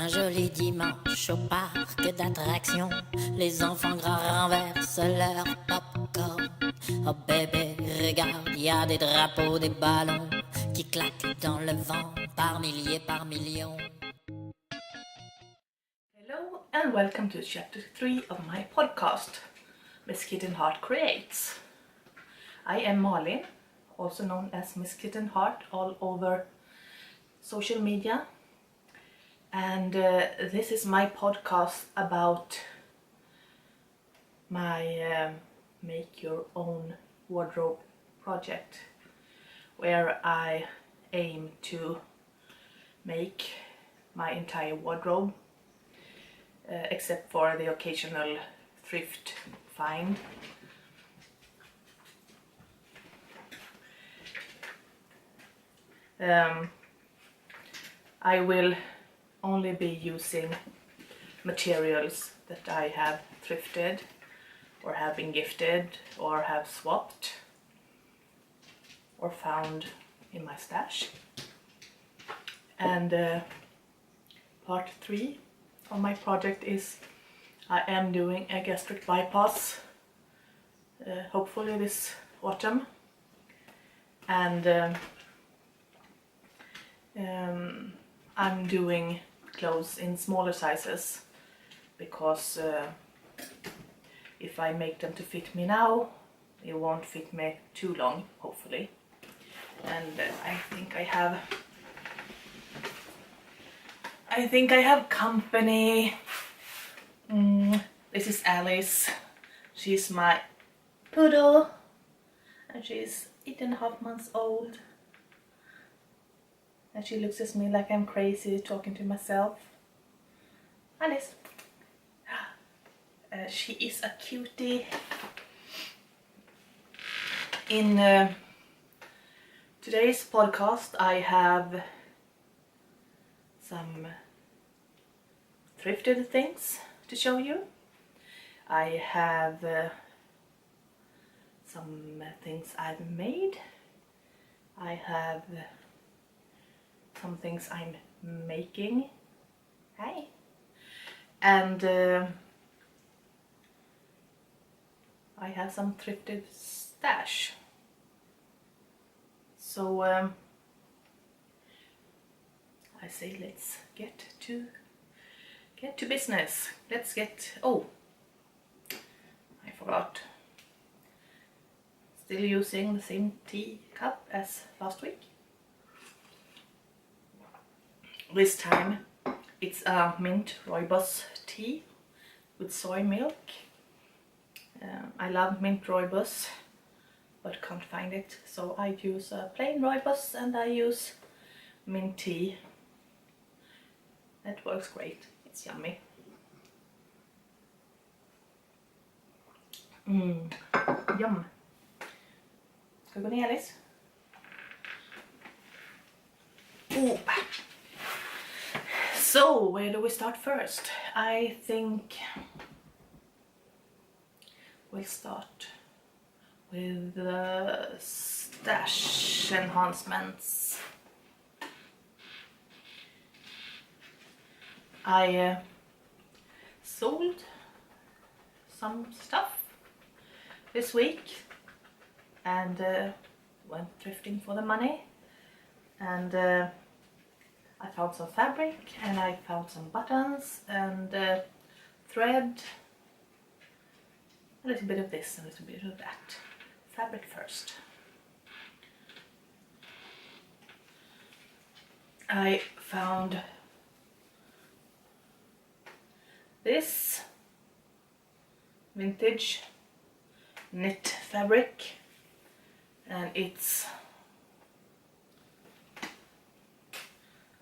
Un joli dimanche au parc d'attractions, les enfants grands renversent leur popcorn. Oh bébé, regarde, y a des drapeaux, des ballons qui claquent dans le vent par milliers, par millions. Hello and welcome to chapter 3 of my podcast, Miss Kitten Heart Creates. I am Malin, also known as Miss Kitten Heart all over social media, and this is my podcast about my make your own wardrobe project, where I aim to make my entire wardrobe except for the occasional thrift find. I will only be using materials that I have thrifted or have been gifted or have swapped or found in my stash. And part 3 of my project is I am doing a gastric bypass, hopefully this autumn, and I'm doing clothes in smaller sizes because if I make them to fit me now, it won't fit me too long, hopefully. And I think I have company. This is Alice. She's my poodle and she's 8.5 months old. And she looks at me like I'm crazy talking to myself. Alice. She is a cutie. In today's podcast I have some thrifted things to show you. I have some things I've made. I have some things I'm making. Hi. And I have some thrifted stash. So I say let's get to business. Let's get, oh, I forgot. Still using the same tea cup as last week. This time it's a mint rooibos tea with soy milk. I love mint rooibos but can't find it, so I use a plain rooibos and I use mint tea. That works great, it's yummy. Yum. Ska vi gå ner, Alice? Oh. So, where do we start first? I think we'll start with the stash enhancements. I sold some stuff this week and went thrifting for the money, and I found some fabric and I found some buttons and thread, a little bit of this, a little bit of that. Fabric first. I found this vintage knit fabric, and it's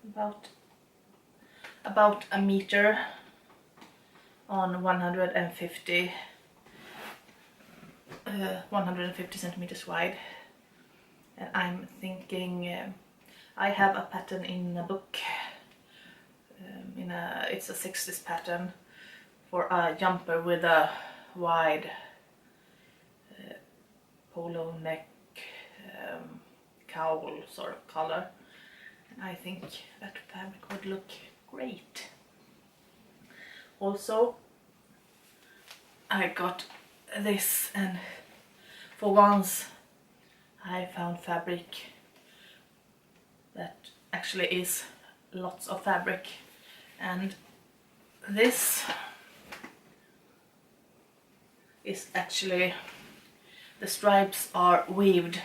about a meter on 150 centimeters wide, and I'm thinking I have a pattern in a book, it's a 60s pattern for a jumper with a wide polo neck, cowl sort of color, and I think that fabric would look great Also, I got this, and for once I found fabric that actually is lots of fabric. And this is actually, the stripes are weaved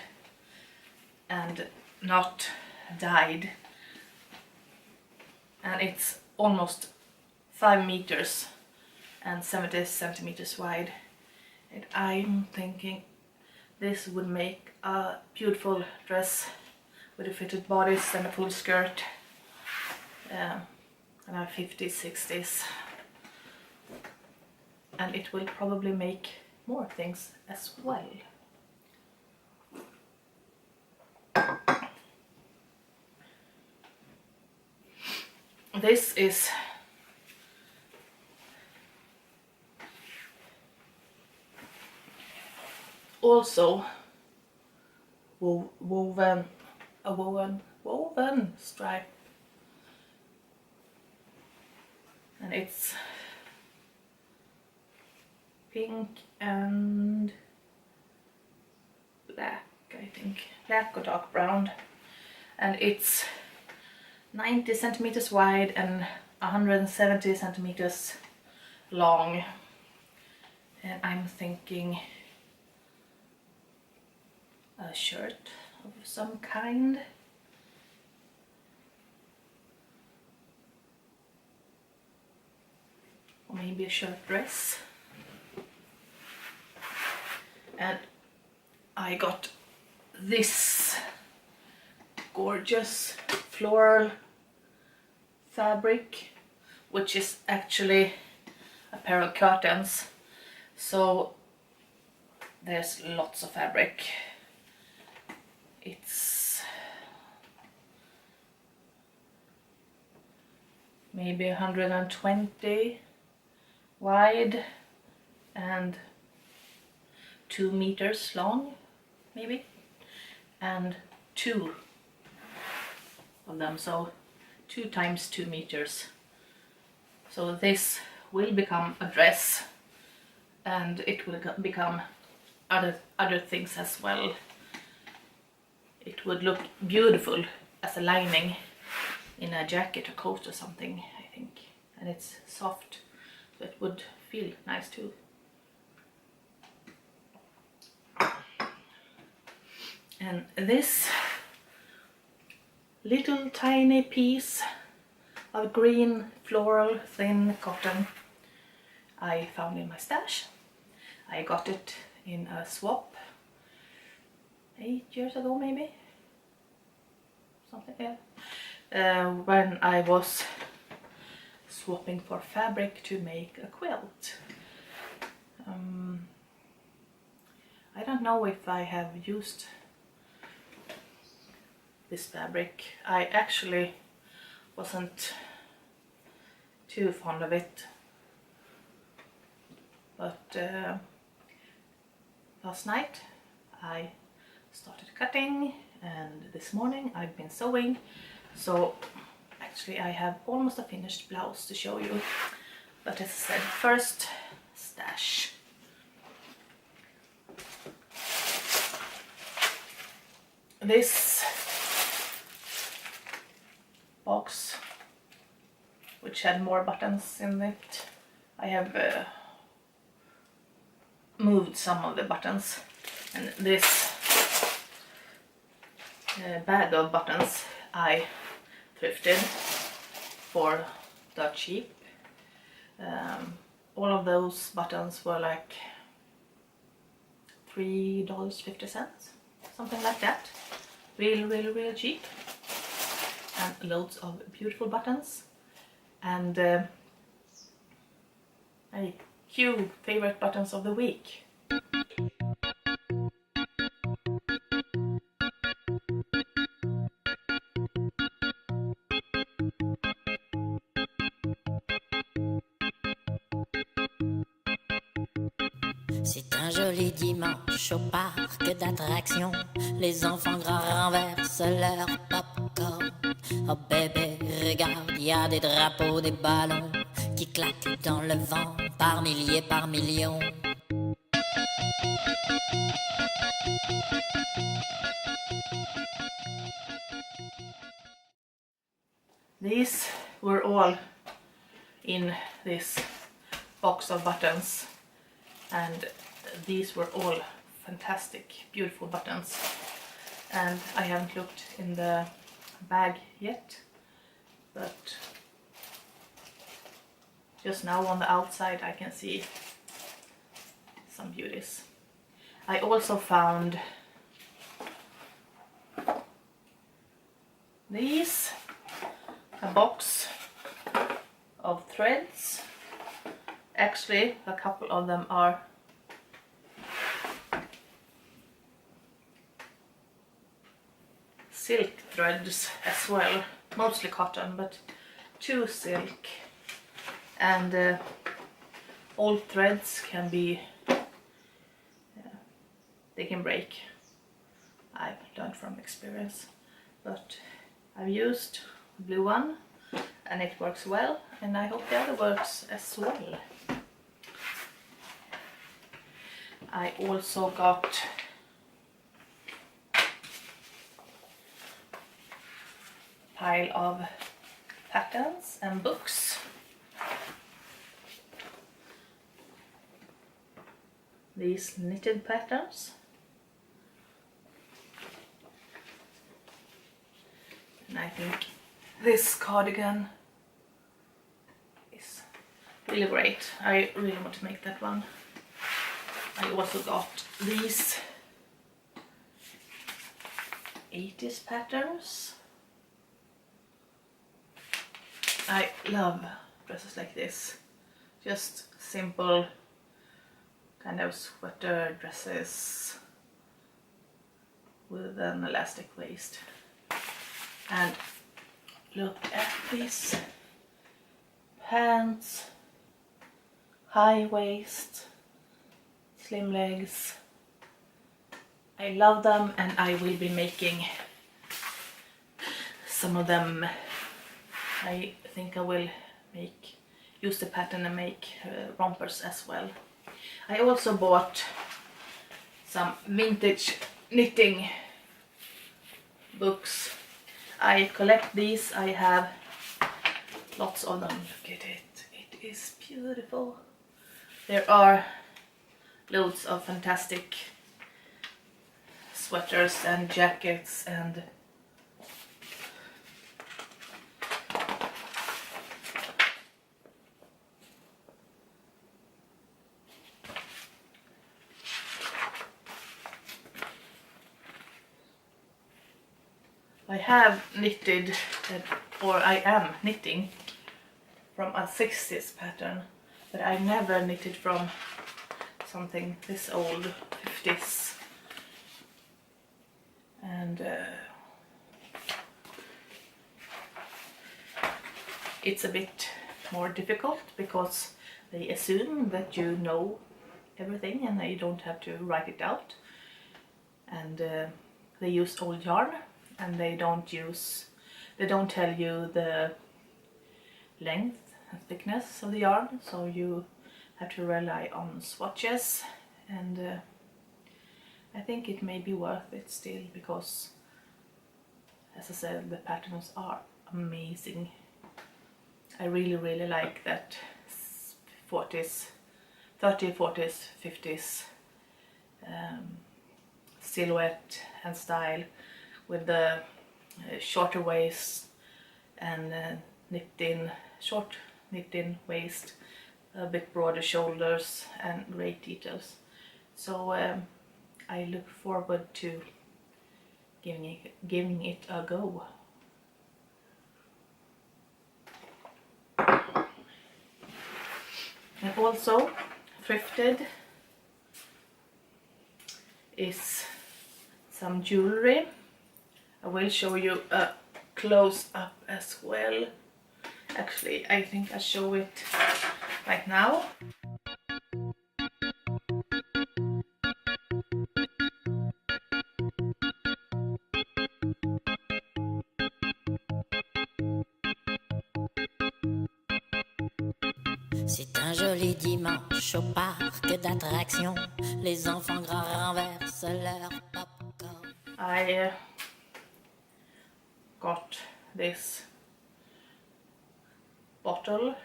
and not dyed, and it's almost 5 meters and 70 centimeters wide, and I'm thinking this would make a beautiful dress with a fitted bodice and a full skirt, and a 50s, 60s, and it will probably make more things as well. This is also woven stripe, and it's pink and black, I think, black or dark brown, and it's 90 centimeters wide and 170 centimeters long, and I'm thinking a shirt of some kind. Or maybe a shirt dress. And I got this gorgeous floral fabric, which is actually a pair of curtains, so there's lots of fabric. It's maybe 120 wide and 2 meters long, maybe, and 2 of them, so 2 times 2 meters. So this will become a dress, and it will become other things as well. It would look beautiful as a lining in a jacket or coat or something, I think, and it's soft, so it would feel nice too. And this little tiny piece of green floral thin cotton I found in my stash. I got it in a swap 8 years ago, maybe, something, yeah, when I was swapping for fabric to make a quilt. I don't know if I have used this fabric. I actually wasn't too fond of it, but last night I started cutting, and this morning I've been sewing, so actually I have almost a finished blouse to show you. But as I said, first stash. This box, which had more buttons in it, I have moved some of the buttons, and this bag of buttons I thrifted for dirt cheap. All of those buttons were like $3.50, something like that. Real cheap, and loads of beautiful buttons, and a few favorite buttons of the week. C'est un joli dimanche au parc d'attractions. Les enfants grands renversent leur popcorn. Oh bébé, regarde, y a des drapeaux, des ballons qui claquent dans le vent par milliers, par millions. These were all in this box of buttons, and these were all fantastic, beautiful buttons. And I haven't looked in the bag yet, but just now on the outside I can see some beauties. I also found these, a box of threads. Actually, a couple of them are silk threads as well, mostly cotton, but 2 silk. And old threads can be, they can break. I've learned from experience, but I've used the blue one and it works well, and I hope the other works as well. I also got a pile of patterns and books. These knitted patterns. And I think this cardigan is really great. I really want to make that one. I also got these 80s patterns. I love dresses like this. Just simple kind of sweater dresses with an elastic waist. And look at these pants, high waist, slim legs. I love them, and I will be making some of them. I think I will use the pattern and make rompers as well. I also bought some vintage knitting books. I collect these. I have lots of them. Look at it. It is beautiful. There are loads of fantastic sweaters and jackets and I have knitted, or I am knitting from a 60s pattern, but I never knitted from something this old, 50s. And it's a bit more difficult because they assume that you know everything and you don't have to write it out. And they use old yarn, and they don't tell you the length and thickness of the yarn, so you have to rely on swatches. And I think it may be worth it still, because as I said, the patterns are amazing. I really like that 40s, 30s, 40s, 50s silhouette and style, with the shorter waist and short nipped in waist, a bit broader shoulders and great details. So I look forward to giving it a go. And also thrifted is some jewelry. I will show you a close up as well. Actually, I think I'll show it right now. C'est un joli dimanche au parc d'attractions. Les enfants grands renversent leur popcorn. I got this bottle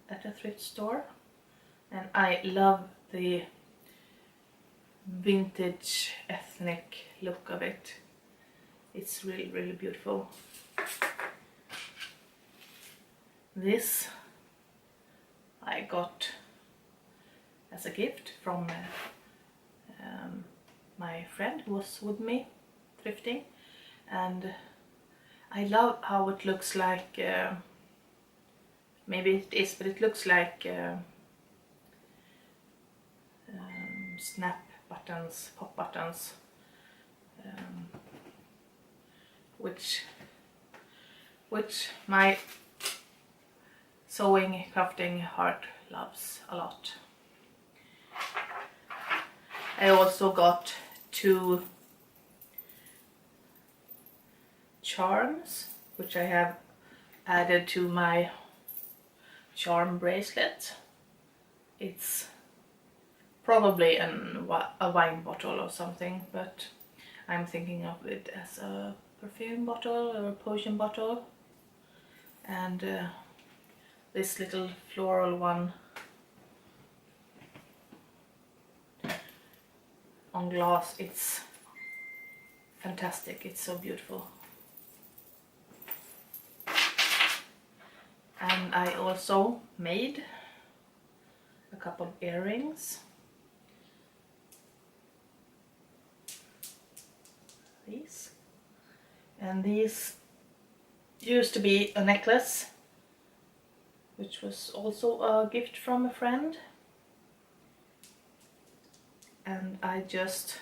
at a thrift store, and I love the vintage ethnic look of it. It's really, really beautiful. This I got as a gift from my friend who was with me thrifting, and I love how it looks like, maybe it is, but it looks like snap buttons, pop buttons, which my sewing, crafting heart loves a lot. I also got 2 charms, which I have added to my charm bracelet. It's probably a wine bottle or something, but I'm thinking of it as a perfume bottle or a potion bottle. And this little floral one on glass, it's fantastic, it's so beautiful. And I also made a couple of earrings. These. And these used to be a necklace, which was also a gift from a friend. And I just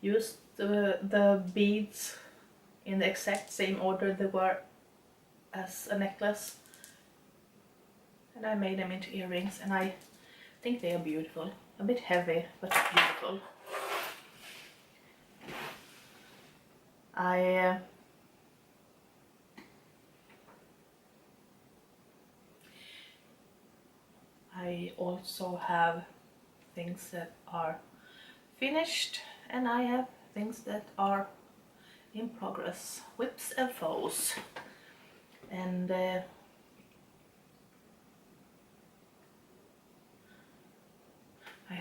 used the beads in the exact same order they were as a necklace, and I made them into earrings, and I think they are beautiful. A bit heavy, but beautiful. I also have things that are finished, and I have things that are in progress, whips and foes. And I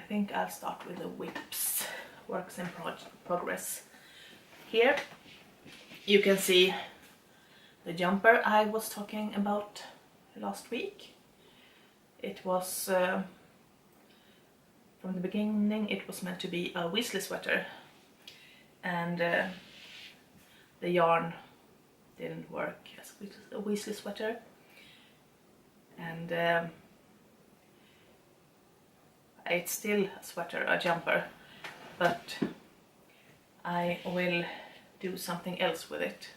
think I'll start with the whips, works in progress. Here you can see the jumper I was talking about last week. It was, from the beginning, it was meant to be a Weasley sweater, and the yarn didn't work as a Weasley sweater, and it's still a sweater, a jumper, but I will do something else with it.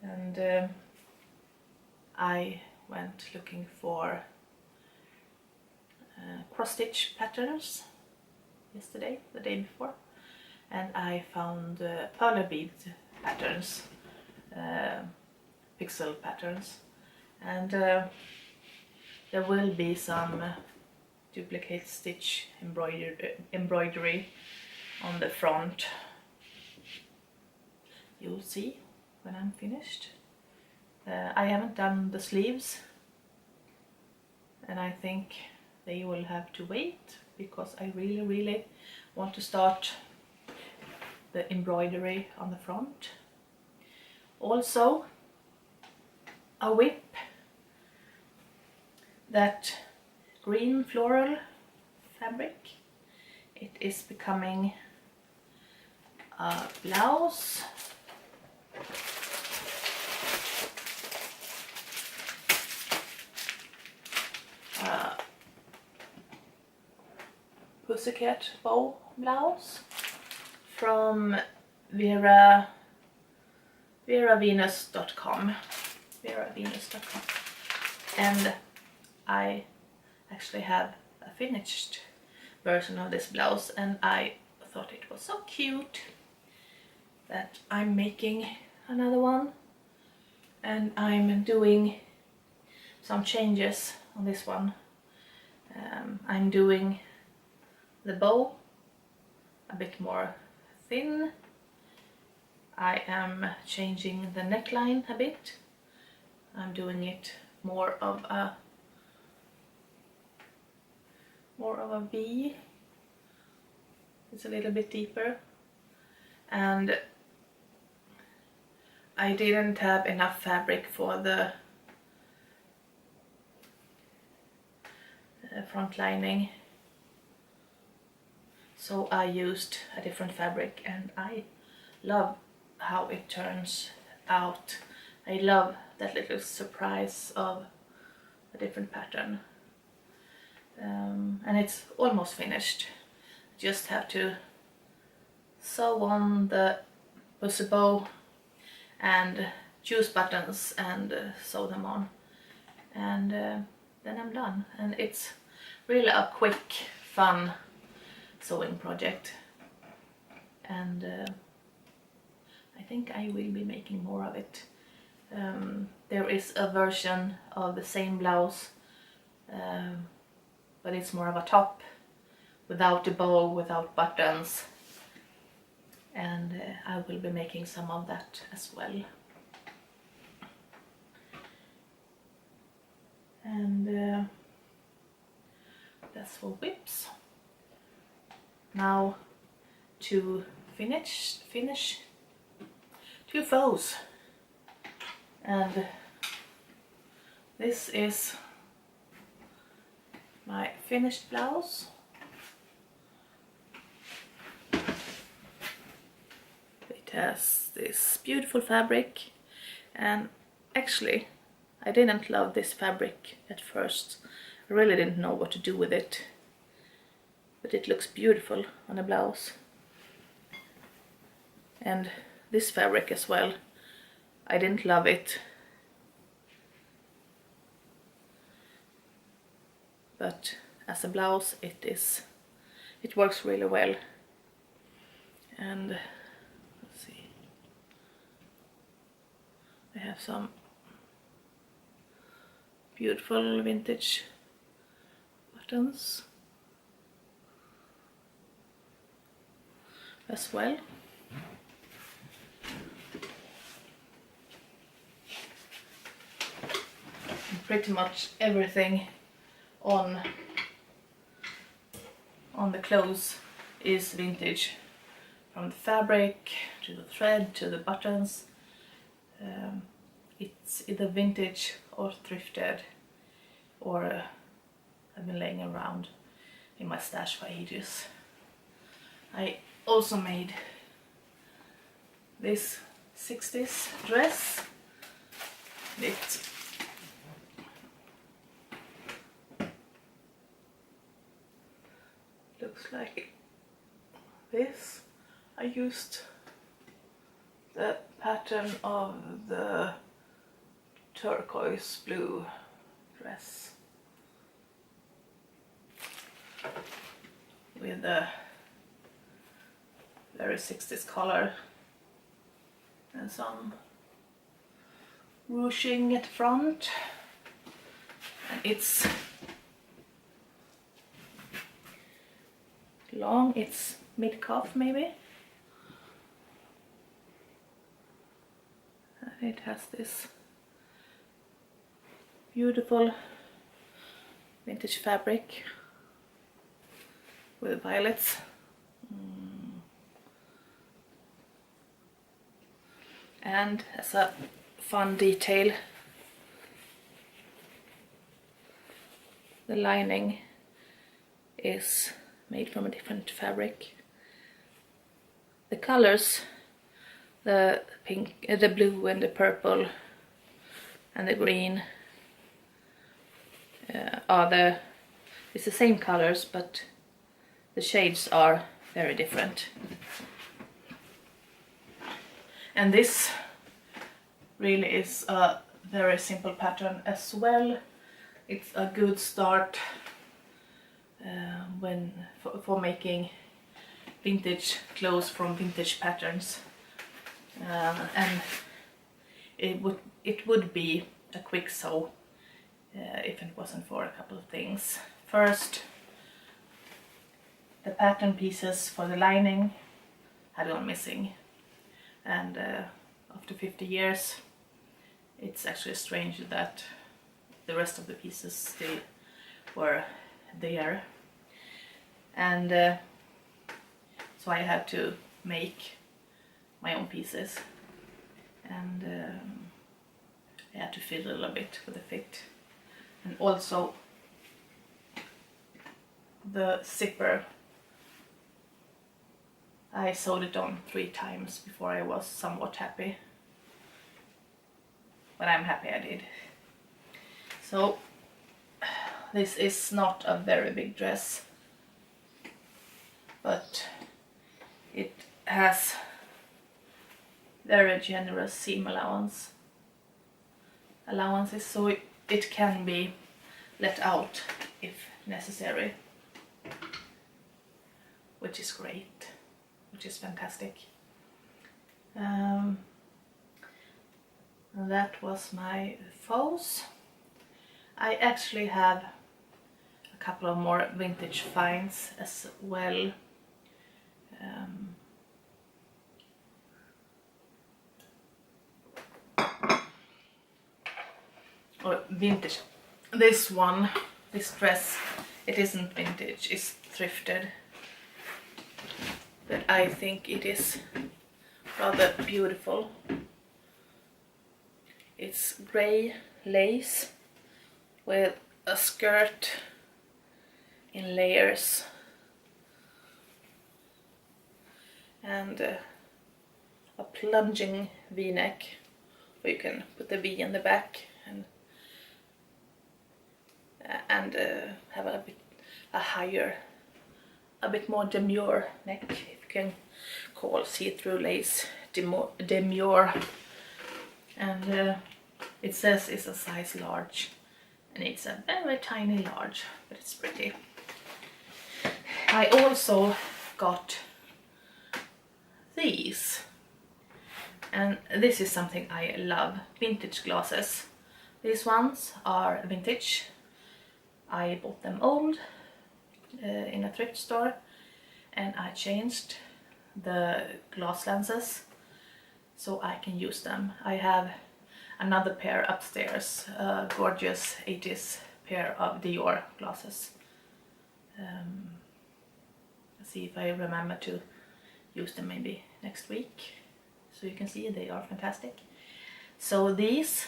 And I went looking for cross-stitch patterns yesterday, the day before, and I found perler bead patterns, pixel patterns, and there will be some duplicate stitch embroidery on the front. You'll see when I'm finished. I haven't done the sleeves, and I think they will have to wait because I really want to start the embroidery on the front. Also a whip, that green floral fabric. It is becoming a blouse. Pussycat bow blouse from veravenus.com. And I actually have a finished version of this blouse, and I thought it was so cute that I'm making another one, and I'm doing some changes on this one. I'm doing the bow a bit more thin. I am changing the neckline a bit. I'm doing it more of a V. It's a little bit deeper, and I didn't have enough fabric for the front lining, so I used a different fabric, and I love how it turns out. I love that little surprise of a different pattern, and it's almost finished. Just have to sew on the pussy bow and choose buttons and sew them on, and then I'm done. And it's really a quick, fun sewing project, and I think I will be making more of it. There is a version of the same blouse, but it's more of a top without the bow, without buttons, and I will be making some of that as well. And that's for whips. Now to finish 2 faux, and this is my finished blouse. It has this beautiful fabric, and actually I didn't love this fabric at first. I really didn't know what to do with it, but it looks beautiful on a blouse. And this fabric as well, I didn't love it, but as a blouse it works really well. And let's see, I have some beautiful vintage buttons as well. And pretty much everything on the clothes is vintage, from the fabric to the thread to the buttons. It's either vintage or thrifted, or I've been laying around in my stash for ages. I also made this 60s dress. It looks like this. I used the pattern of the turquoise blue dress with a very 60s color and some ruching at the front, and it's long, it's mid-calf maybe, and it has this beautiful vintage fabric with violets. And as a fun detail, the lining is made from a different fabric. The colors, the pink, the blue and the purple and the green, it's the same colors, but the shades are very different. And this really is a very simple pattern as well. It's a good start for making vintage clothes from vintage patterns, and it would be a quick sew if it wasn't for a couple of things. First, the pattern pieces for the lining had gone missing, and after 50 years it's actually strange that the rest of the pieces still were there, and so I had to make my own pieces, and I had to fiddle a little bit with the fit, and also the zipper, I sewed it on 3 times before I was somewhat happy, but I'm happy I did. So this is not a very big dress, but it has very generous seam allowances, so it can be let out if necessary, which is great, which is fantastic. That was my faux. I actually have a couple of more vintage finds as well. Or vintage. This dress, it isn't vintage, it's thrifted, but I think it is rather beautiful. It's grey lace with a skirt in layers and a plunging v-neck where you can put the V in the back and have a bit more demure neck, if you can call see-through lace demure, and it says it's a size large, and it's a very tiny large, but it's pretty. I also got these, and this is something I love, vintage glasses. These ones are vintage. I bought them old in a thrift store, and I changed the glass lenses so I can use them. I have another pair upstairs, a gorgeous 80s pair of Dior glasses. Let's see if I remember to use them maybe next week, so you can see they are fantastic. So these,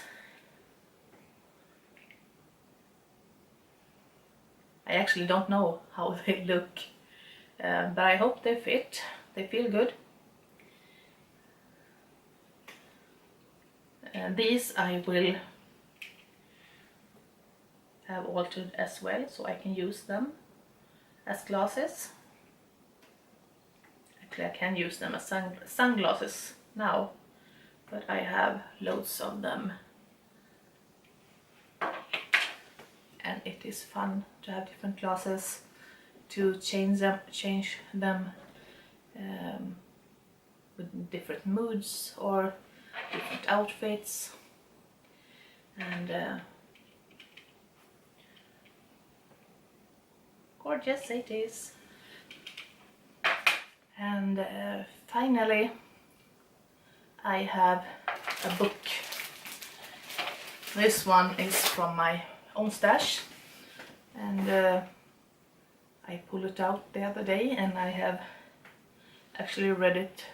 I actually don't know how they look, but I hope they fit. They feel good. These I will have altered as well, so I can use them as glasses. Actually, I can use them as sunglasses now, but I have loads of them, and it is fun to have different glasses, to change them with different moods or different outfits, and gorgeous it is. And finally I have a book. This one is from my own stash, and I pulled it out the other day, and I have actually read it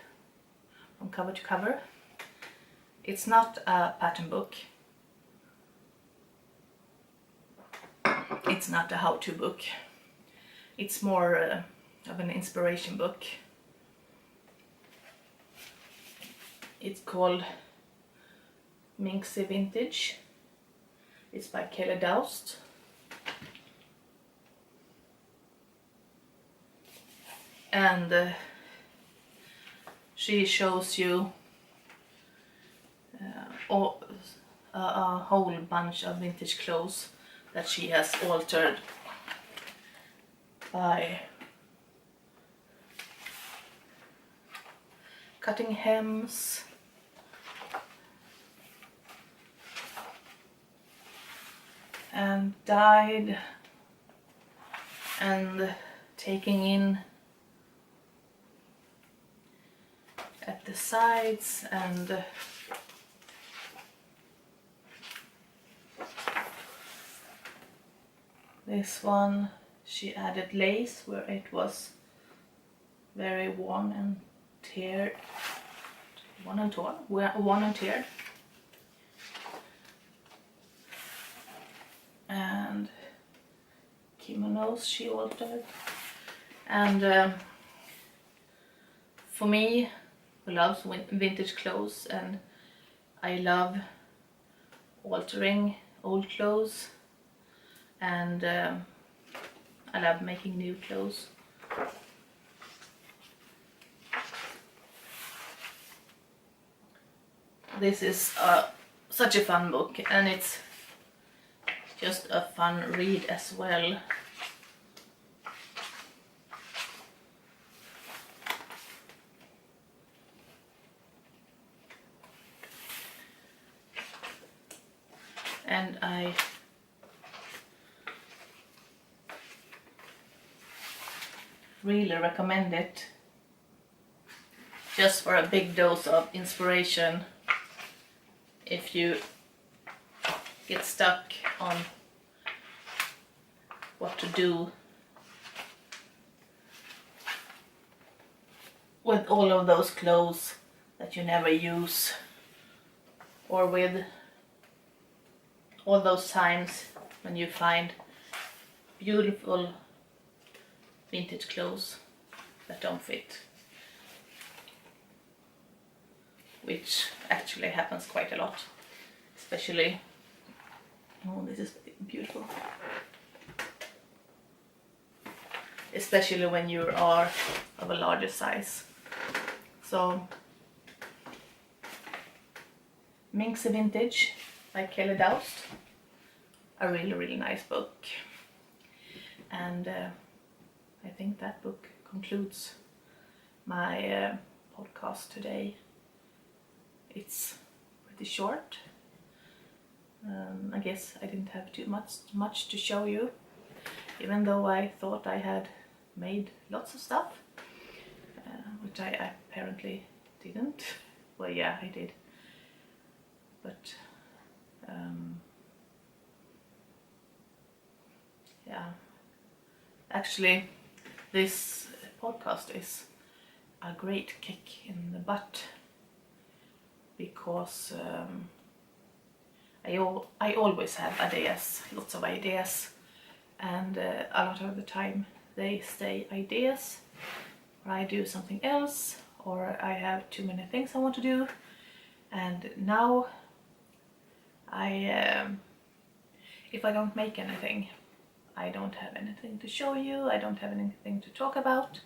from cover to cover. It's not a pattern book, it's not a how-to book, it's more of an inspiration book. It's called Minxie Vintage. It's by Kelly Doust. And she shows you a whole bunch of vintage clothes that she has altered by cutting hems, and dyed and taking in at the sides, and this one she added lace where it was very worn and teared, worn and teared. And kimonos she altered. And for me, who loves vintage clothes, and I love altering old clothes, and I love making new clothes. This is such a fun book, and it's just a fun read as well. And I really recommend it, just for a big dose of inspiration if you get stuck on what to do with all of those clothes that you never use, or with all those times when you find beautiful vintage clothes that don't fit, which actually happens quite a lot, especially, oh, this is beautiful, especially when you are of a larger size. So Minxie Vintage by Kelly Doust, a really nice book. And I think that book concludes my podcast today. It's pretty short. I guess I didn't have too much to show you, even though I thought I had made lots of stuff, which I apparently didn't. Well, yeah, I did, but yeah, actually this podcast is a great kick in the butt, because I always have ideas, lots of ideas, and a lot of the time they stay ideas, or I do something else, or I have too many things I want to do. And now if I don't make anything, I don't have anything to show you, I don't have anything to talk about.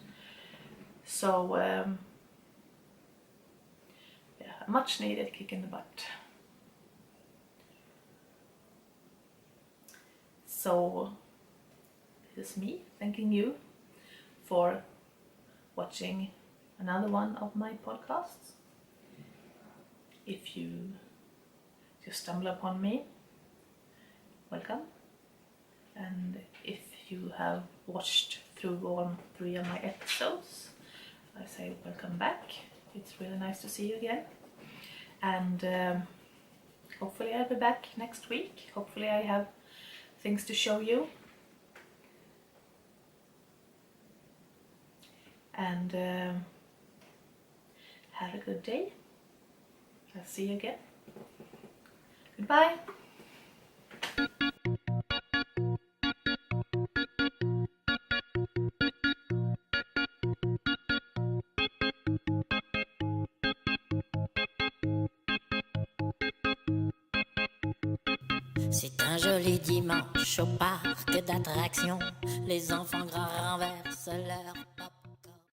So yeah, a much needed kick in the butt. So this is me thanking you for watching another one of my podcasts. If you just stumble upon me, welcome. And if you have watched through all 3 of my episodes, I say welcome back. It's really nice to see you again. And hopefully I'll be back next week. Hopefully I have things to show you. And have a good day. I'll see you again. Goodbye. C'est un joli dimanche au parc d'attractions. Les enfants grands renversent leur